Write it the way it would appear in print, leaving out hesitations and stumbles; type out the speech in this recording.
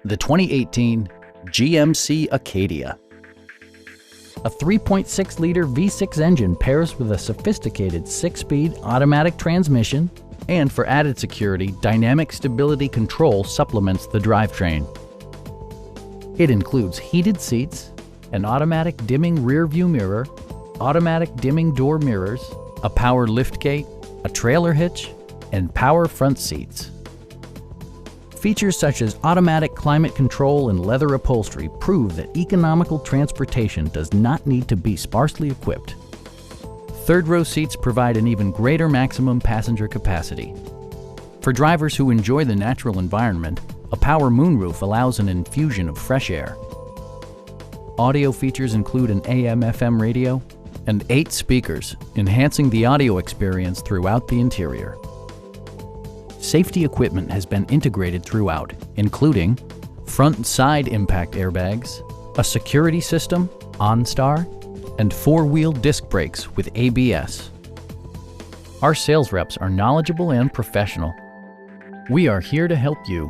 The 2018 GMC Acadia. A 3.6-liter V6 engine pairs with a sophisticated 6-speed automatic transmission, and for added security, dynamic stability control supplements the drivetrain. It includes heated seats, an automatic dimming rear-view mirror, automatic dimming door mirrors, a power liftgate, a trailer hitch, and power front seats. Features such as automatic climate control and leather upholstery prove that economical transportation does not need to be sparsely equipped. Third-row seats provide an even greater maximum passenger capacity. For drivers who enjoy the natural environment, a power moonroof allows an infusion of fresh air. Audio features include an AM/FM radio and 8 speakers, enhancing the audio experience throughout the interior. Safety equipment has been integrated throughout, including front and side impact airbags, a security system, OnStar, and 4-wheel disc brakes with ABS. Our sales reps are knowledgeable and professional. We are here to help you.